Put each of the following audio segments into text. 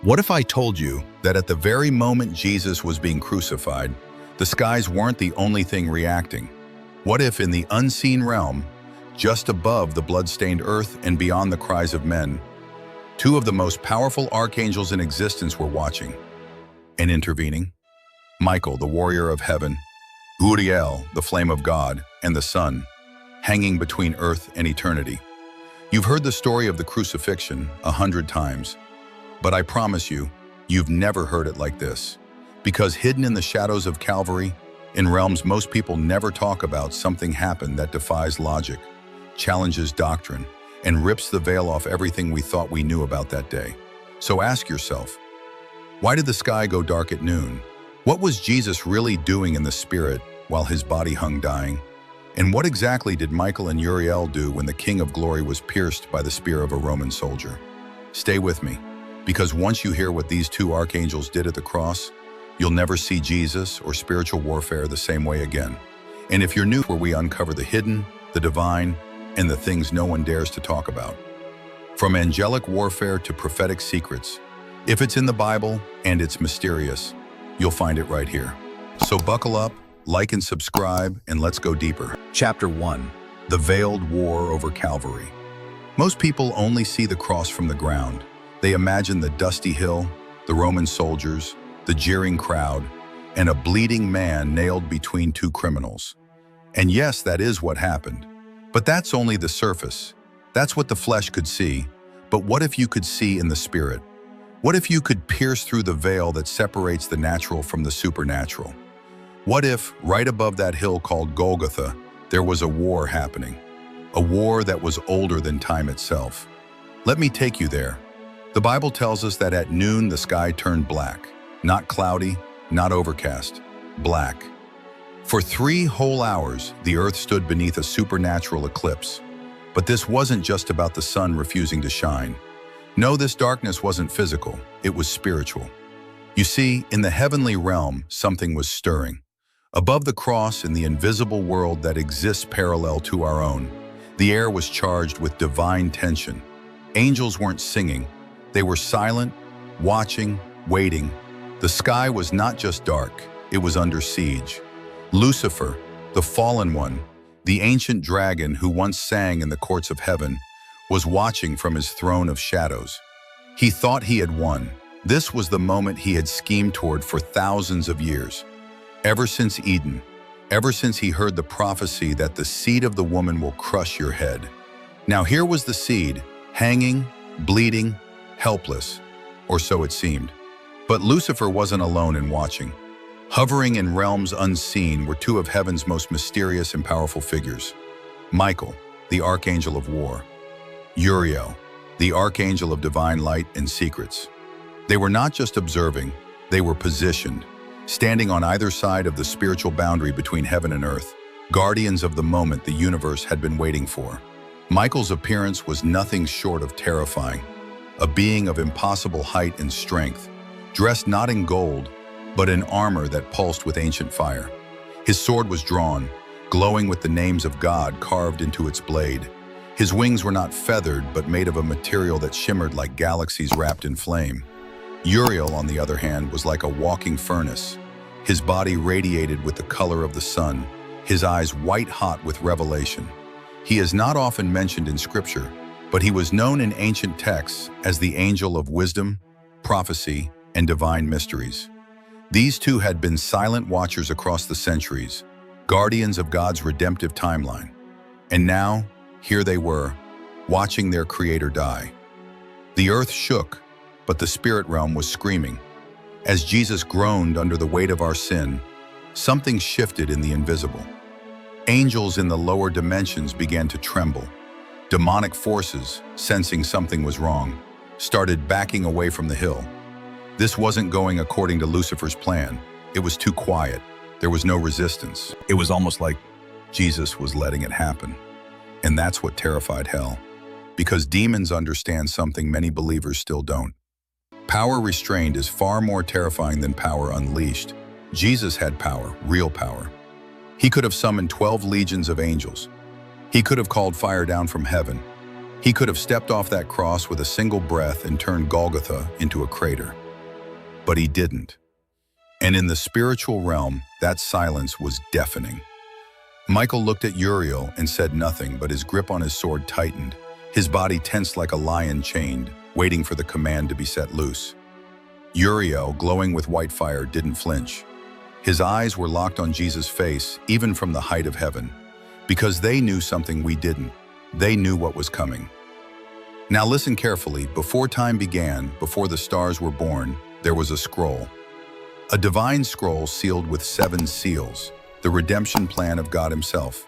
What if I told you that at the very moment Jesus was being crucified, the skies weren't the only thing reacting? What if in the unseen realm, just above the blood-stained earth and beyond the cries of men, two of the most powerful archangels in existence were watching and intervening? Michael, the warrior of heaven, Uriel, the flame of God, and the sun, hanging between earth and eternity. You've heard the story of the crucifixion 100 times, but I promise you, you've never heard it like this. Because hidden in the shadows of Calvary, in realms most people never talk about, something happened that defies logic, challenges doctrine, and rips the veil off everything we thought we knew about that day. So ask yourself, why did the sky go dark at noon? What was Jesus really doing in the spirit while his body hung dying? And what exactly did Michael and Uriel do when the King of Glory was pierced by the spear of a Roman soldier? Stay with me, because once you hear what these two archangels did at the cross, you'll never see Jesus or spiritual warfare the same way again. And if you're new, where we uncover the hidden, the divine, and the things no one dares to talk about. From angelic warfare to prophetic secrets, if it's in the Bible and it's mysterious, you'll find it right here. So buckle up, like and subscribe, and let's go deeper. Chapter 1. The Veiled War over Calvary. Most people only see the cross from the ground. They imagine the dusty hill, the Roman soldiers, the jeering crowd, and a bleeding man nailed between two criminals. And yes, that is what happened. But that's only the surface. That's what the flesh could see. But what if you could see in the spirit? What if you could pierce through the veil that separates the natural from the supernatural? What if, right above that hill called Golgotha, there was a war happening? A war that was older than time itself. Let me take you there. The Bible tells us that at noon the sky turned black. Not cloudy, not overcast, black. For 3 whole hours, the earth stood beneath a supernatural eclipse. But this wasn't just about the sun refusing to shine. No, this darkness wasn't physical, it was spiritual. You see, in the heavenly realm, something was stirring. Above the cross, in the invisible world that exists parallel to our own, the air was charged with divine tension. Angels weren't singing. They were silent, watching, waiting. The sky was not just dark, it was under siege. Lucifer, the fallen one, the ancient dragon who once sang in the courts of heaven, was watching from his throne of shadows. He thought he had won. This was the moment he had schemed toward for thousands of years. Ever since Eden, ever since he heard the prophecy that the seed of the woman will crush your head. Now here was the seed, hanging, bleeding, helpless, or so it seemed. But Lucifer wasn't alone in watching. Hovering in realms unseen were 2 of heaven's most mysterious and powerful figures. Michael, the archangel of war. Uriel, the archangel of divine light and secrets. They were not just observing, they were positioned, standing on either side of the spiritual boundary between heaven and earth, guardians of the moment the universe had been waiting for. Michael's appearance was nothing short of terrifying, a being of impossible height and strength, dressed not in gold, but in armor that pulsed with ancient fire. His sword was drawn, glowing with the names of God carved into its blade. His wings were not feathered, but made of a material that shimmered like galaxies wrapped in flame. Uriel, on the other hand, was like a walking furnace. His body radiated with the color of the sun, his eyes white-hot with revelation. He is not often mentioned in Scripture, but he was known in ancient texts as the angel of wisdom, prophecy, and divine mysteries. These 2 had been silent watchers across the centuries, guardians of God's redemptive timeline. And now, here they were, watching their Creator die. The earth shook, but the spirit realm was screaming. As Jesus groaned under the weight of our sin, something shifted in the invisible. Angels in the lower dimensions began to tremble. Demonic forces, sensing something was wrong, started backing away from the hill. This wasn't going according to Lucifer's plan. It was too quiet. There was no resistance. It was almost like Jesus was letting it happen. And that's what terrified hell. Because demons understand something many believers still don't. Power restrained is far more terrifying than power unleashed. Jesus had power, real power. He could have summoned 12 legions of angels. He could have called fire down from heaven. He could have stepped off that cross with a single breath and turned Golgotha into a crater. But he didn't. And in the spiritual realm, that silence was deafening. Michael looked at Uriel and said nothing, but his grip on his sword tightened, his body tensed like a lion chained, waiting for the command to be set loose. Uriel, glowing with white fire, didn't flinch. His eyes were locked on Jesus' face, even from the height of heaven, because they knew something we didn't. They knew what was coming. Now listen carefully. Before time began, before the stars were born, there was a scroll. A divine scroll sealed with 7 seals, the redemption plan of God himself.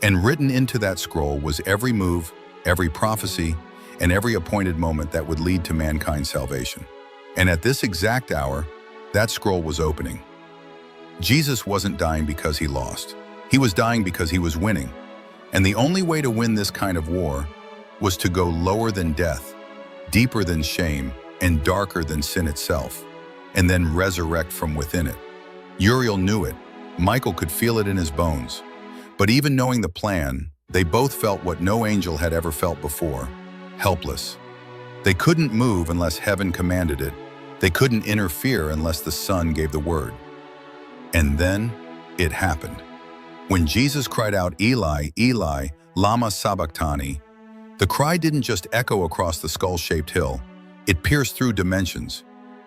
And written into that scroll was every move, every prophecy, and every appointed moment that would lead to mankind's salvation. And at this exact hour, that scroll was opening. Jesus wasn't dying because he lost. He was dying because he was winning. And the only way to win this kind of war was to go lower than death, deeper than shame, and darker than sin itself, and then resurrect from within it. Uriel knew it. Michael could feel it in his bones. But even knowing the plan, they both felt what no angel had ever felt before: helpless. They couldn't move unless heaven commanded it. They couldn't interfere unless the Son gave the word. And then it happened. When Jesus cried out, "Eli, Eli, lama sabachthani," the cry didn't just echo across the skull-shaped hill. It pierced through dimensions.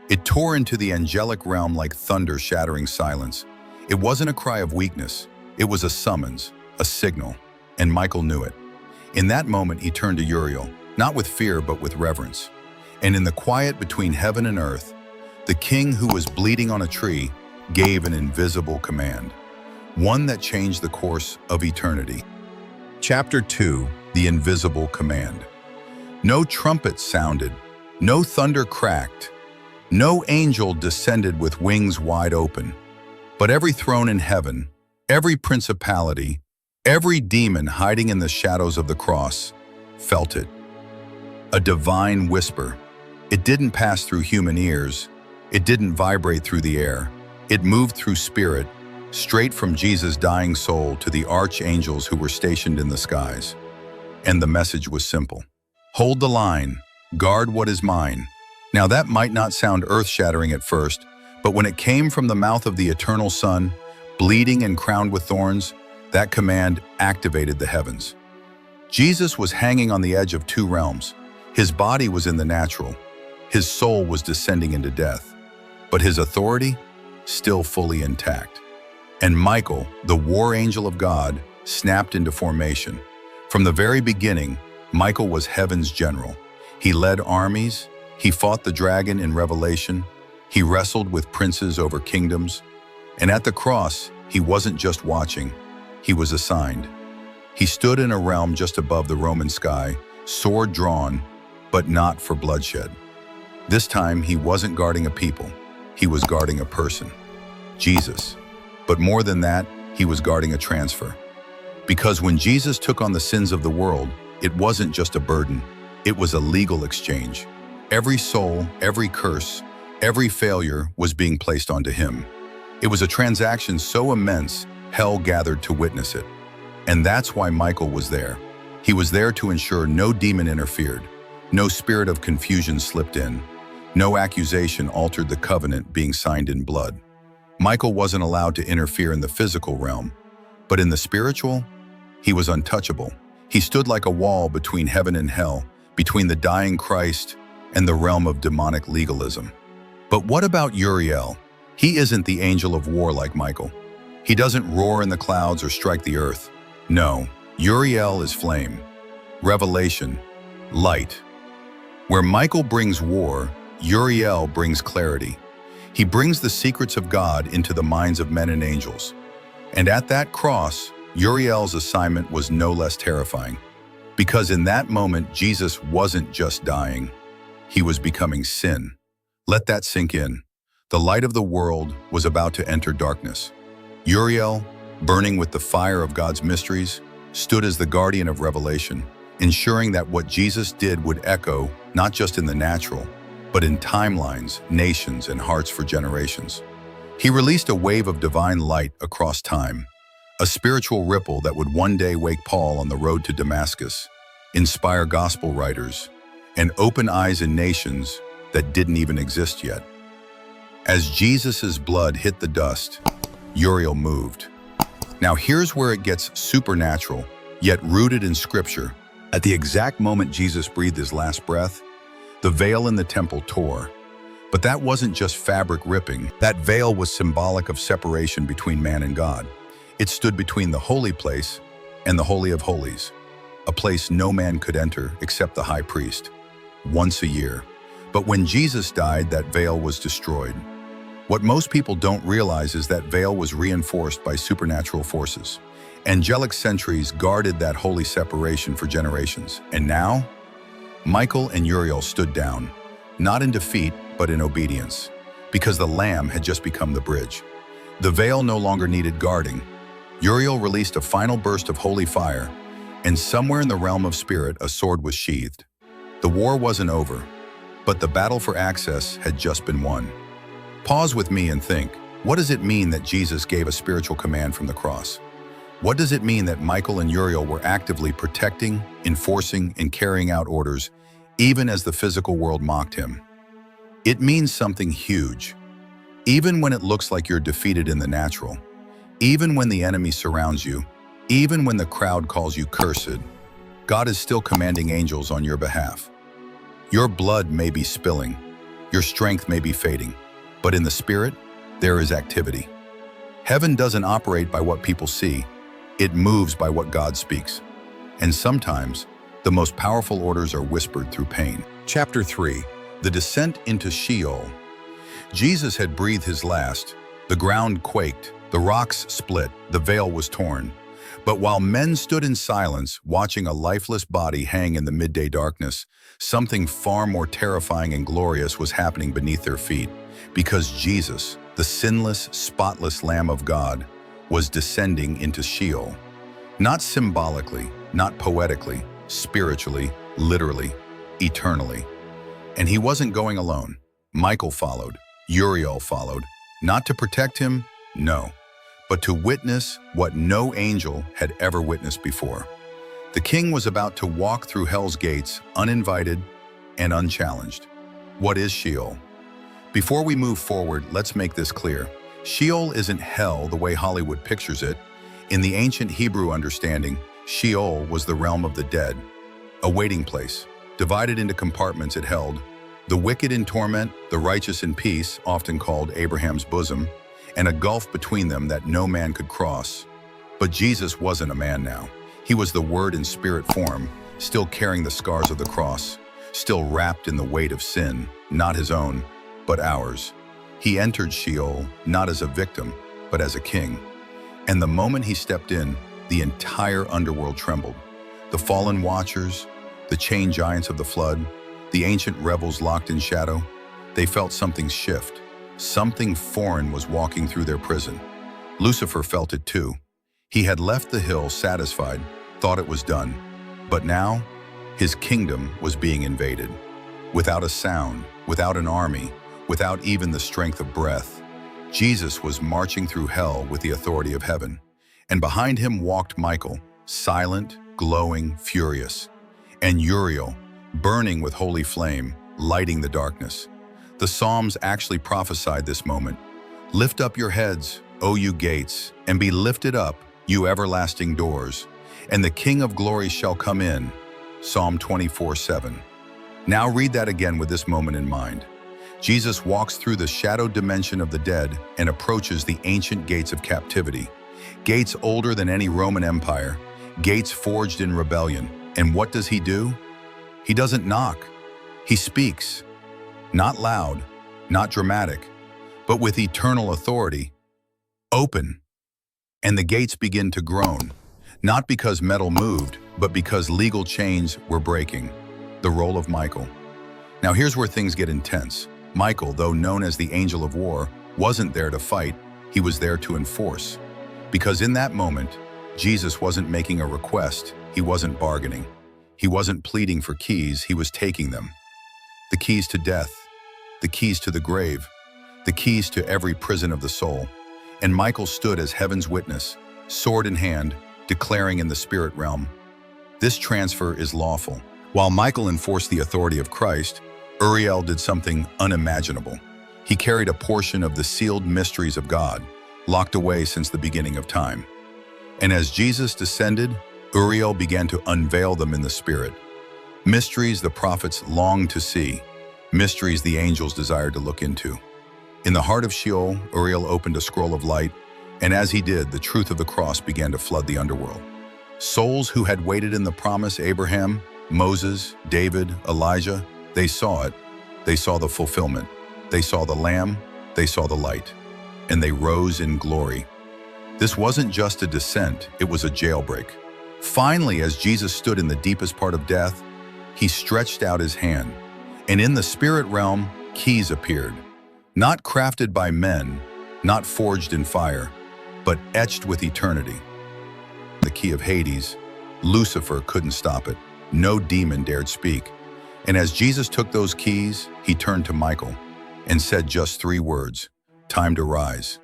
It tore into the angelic realm like thunder shattering silence. It wasn't a cry of weakness. It was a summons, a signal, and Michael knew it. In that moment, he turned to Uriel, not with fear, but with reverence. And in the quiet between heaven and earth, the king who was bleeding on a tree gave an invisible command, one that changed the course of eternity. Chapter 2, The Invisible Command. No trumpet sounded, no thunder cracked, no angel descended with wings wide open, but every throne in heaven, every principality, every demon hiding in the shadows of the cross felt it. A divine whisper. It didn't pass through human ears. It didn't vibrate through the air. It moved through spirit, straight from Jesus' dying soul to the archangels who were stationed in the skies. And the message was simple. Hold the line. Guard what is mine. Now that might not sound earth-shattering at first, but when it came from the mouth of the eternal Son, bleeding and crowned with thorns, that command activated the heavens. Jesus was hanging on the edge of 2 realms. His body was in the natural. His soul was descending into death. But his authority, still fully intact. And Michael, the war angel of God, snapped into formation. From the very beginning, Michael was heaven's general. He led armies. He fought the dragon in Revelation. He wrestled with princes over kingdoms. And at the cross, he wasn't just watching. He was assigned. He stood in a realm just above the Roman sky, sword drawn, but not for bloodshed. This time, he wasn't guarding a people. He was guarding a person, Jesus. But more than that, he was guarding a transfer. Because when Jesus took on the sins of the world, it wasn't just a burden. It was a legal exchange. Every soul, every curse, every failure was being placed onto him. It was a transaction so immense, hell gathered to witness it. And that's why Michael was there. He was there to ensure no demon interfered, no spirit of confusion slipped in, no accusation altered the covenant being signed in blood. Michael wasn't allowed to interfere in the physical realm, but in the spiritual, he was untouchable. He stood like a wall between heaven and hell, between the dying Christ and the realm of demonic legalism. But what about Uriel? He isn't the angel of war like Michael. He doesn't roar in the clouds or strike the earth. No, Uriel is flame, revelation, light. Where Michael brings war, Uriel brings clarity. He brings the secrets of God into the minds of men and angels. And at that cross, Uriel's assignment was no less terrifying. Because in that moment, Jesus wasn't just dying. He was becoming sin. Let that sink in. The light of the world was about to enter darkness. Uriel, burning with the fire of God's mysteries, stood as the guardian of revelation, ensuring that what Jesus did would echo not just in the natural, but in timelines, nations, and hearts for generations. He released a wave of divine light across time, a spiritual ripple that would one day wake Paul on the road to Damascus, inspire gospel writers, and open eyes in nations that didn't even exist yet. As Jesus' blood hit the dust, Uriel moved. Now here's where it gets supernatural, yet rooted in Scripture. At the exact moment Jesus breathed his last breath, the veil in the temple tore. But that wasn't just fabric ripping. That veil was symbolic of separation between man and God. It stood between the holy place and the Holy of Holies, a place no man could enter except the high priest, once a year. But when Jesus died, that veil was destroyed. What most people don't realize is that veil was reinforced by supernatural forces. Angelic sentries guarded that holy separation for generations. And now, Michael and Uriel stood down, not in defeat, but in obedience, because the Lamb had just become the bridge. The veil no longer needed guarding. Uriel released a final burst of holy fire, and somewhere in the realm of spirit, a sword was sheathed. The war wasn't over, but the battle for access had just been won. Pause with me and think, what does it mean that Jesus gave a spiritual command from the cross? What does it mean that Michael and Uriel were actively protecting, enforcing, and carrying out orders, even as the physical world mocked him? It means something huge. Even when it looks like you're defeated in the natural, even when the enemy surrounds you, even when the crowd calls you cursed, God is still commanding angels on your behalf. Your blood may be spilling, your strength may be fading, but in the spirit, there is activity. Heaven doesn't operate by what people see, it moves by what God speaks. And sometimes, the most powerful orders are whispered through pain. Chapter 3, the descent into Sheol. Jesus had breathed his last. The ground quaked, the rocks split, the veil was torn. But while men stood in silence, watching a lifeless body hang in the midday darkness, something far more terrifying and glorious was happening beneath their feet. Because Jesus, the sinless, spotless Lamb of God, was descending into Sheol. Not symbolically, not poetically, spiritually, literally, eternally. And he wasn't going alone. Michael followed, Uriel followed, not to protect him, no, but to witness what no angel had ever witnessed before. The king was about to walk through hell's gates, uninvited and unchallenged. What is Sheol? Before we move forward, let's make this clear. Sheol isn't hell the way Hollywood pictures it. In the ancient Hebrew understanding, Sheol was the realm of the dead, a waiting place, divided into compartments it held the wicked in torment, the righteous in peace, often called Abraham's bosom, and a gulf between them that no man could cross. But Jesus wasn't a man now. He was the Word in spirit form, still carrying the scars of the cross, still wrapped in the weight of sin, not his own, but ours. He entered Sheol not as a victim, but as a king. And the moment he stepped in, the entire underworld trembled. The fallen watchers, the chained giants of the flood, the ancient rebels locked in shadow, they felt something shift. Something foreign was walking through their prison. Lucifer felt it too. He had left the hill satisfied, thought it was done. But now, his kingdom was being invaded. Without a sound, without an army, without even the strength of breath, Jesus was marching through hell with the authority of heaven. And behind him walked Michael, silent, glowing, furious, and Uriel, burning with holy flame, lighting the darkness. The Psalms actually prophesied this moment. Lift up your heads, O you gates, and be lifted up, you everlasting doors, and the King of glory shall come in. Psalm 24:7. Now read that again with this moment in mind. Jesus walks through the shadowed dimension of the dead and approaches the ancient gates of captivity. Gates older than any Roman Empire, gates forged in rebellion. And what does he do? He doesn't knock. He speaks. Not loud, not dramatic, but with eternal authority. Open. And the gates begin to groan, not because metal moved, but because legal chains were breaking. The role of Michael. Now here's where things get intense. Michael, though known as the Angel of War, wasn't there to fight, he was there to enforce. Because in that moment, Jesus wasn't making a request, he wasn't bargaining. He wasn't pleading for keys, he was taking them. The keys to death, the keys to the grave, the keys to every prison of the soul. And Michael stood as heaven's witness, sword in hand, declaring in the spirit realm, This transfer is lawful. While Michael enforced the authority of Christ, Uriel did something unimaginable. He carried a portion of the sealed mysteries of God, locked away since the beginning of time. And as Jesus descended, Uriel began to unveil them in the Spirit. Mysteries the prophets longed to see, mysteries the angels desired to look into. In the heart of Sheol, Uriel opened a scroll of light, and as he did, the truth of the cross began to flood the underworld. Souls who had waited in the promise, Abraham, Moses, David, Elijah, they saw it. They saw the fulfillment. They saw the Lamb. They saw the light. And they rose in glory. This wasn't just a descent, it was a jailbreak. Finally, as Jesus stood in the deepest part of death, he stretched out his hand, and in the spirit realm, keys appeared. Not crafted by men, not forged in fire, but etched with eternity. The key of Hades, Lucifer couldn't stop it. No demon dared speak. And as Jesus took those keys, he turned to Michael and said just 3 words, "Time to rise."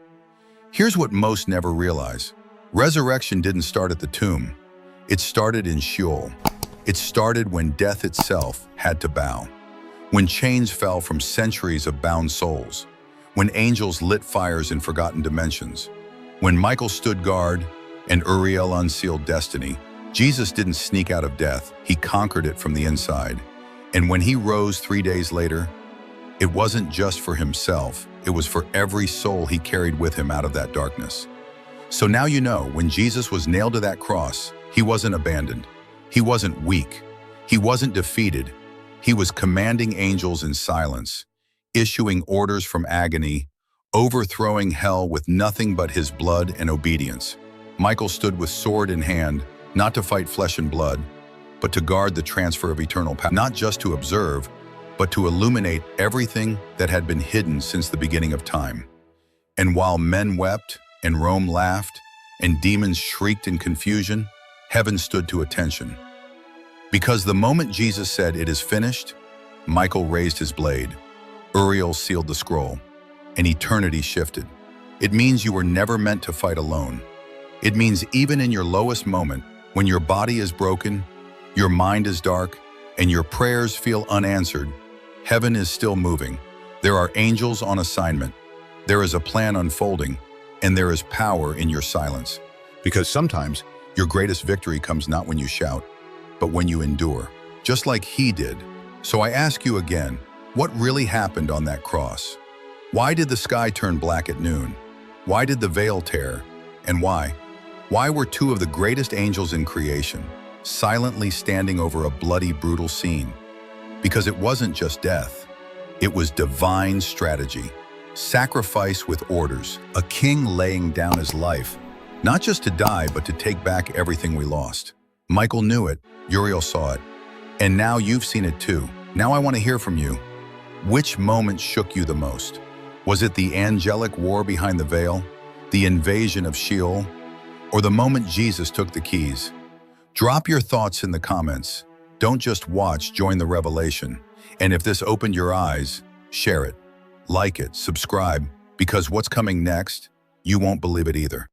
Here's what most never realize. Resurrection didn't start at the tomb. It started in Sheol. It started when death itself had to bow. When chains fell from centuries of bound souls. When angels lit fires in forgotten dimensions. When Michael stood guard and Uriel unsealed destiny, Jesus didn't sneak out of death. He conquered it from the inside. And when he rose 3 days later, it wasn't just for himself. It was for every soul he carried with him out of that darkness. So now you know, when Jesus was nailed to that cross, he wasn't abandoned. He wasn't weak. He wasn't defeated. He was commanding angels in silence, issuing orders from agony, overthrowing hell with nothing but his blood and obedience. Michael stood with sword in hand, not to fight flesh and blood, but to guard the transfer of eternal power, not just to observe, but to illuminate everything that had been hidden since the beginning of time. And while men wept, and Rome laughed, and demons shrieked in confusion, heaven stood to attention. Because the moment Jesus said, "It is finished," Michael raised his blade, Uriel sealed the scroll, and eternity shifted. It means you were never meant to fight alone. It means even in your lowest moment, when your body is broken, your mind is dark, and your prayers feel unanswered, heaven is still moving. There are angels on assignment. There is a plan unfolding, and there is power in your silence. Because sometimes your greatest victory comes not when you shout, but when you endure, just like he did. So I ask you again, what really happened on that cross? Why did the sky turn black at noon? Why did the veil tear? And why? Why were 2 of the greatest angels in creation silently standing over a bloody, brutal scene? Because it wasn't just death. It was divine strategy, sacrifice with orders, a king laying down his life, not just to die, but to take back everything we lost. Michael knew it, Uriel saw it, and now you've seen it too. Now I want to hear from you. Which moment shook you the most? Was it the angelic war behind the veil, the invasion of Sheol, or the moment Jesus took the keys? Drop your thoughts in the comments. Don't just watch, join the revelation. And if this opened your eyes, share it, like it, subscribe, because what's coming next, you won't believe it either.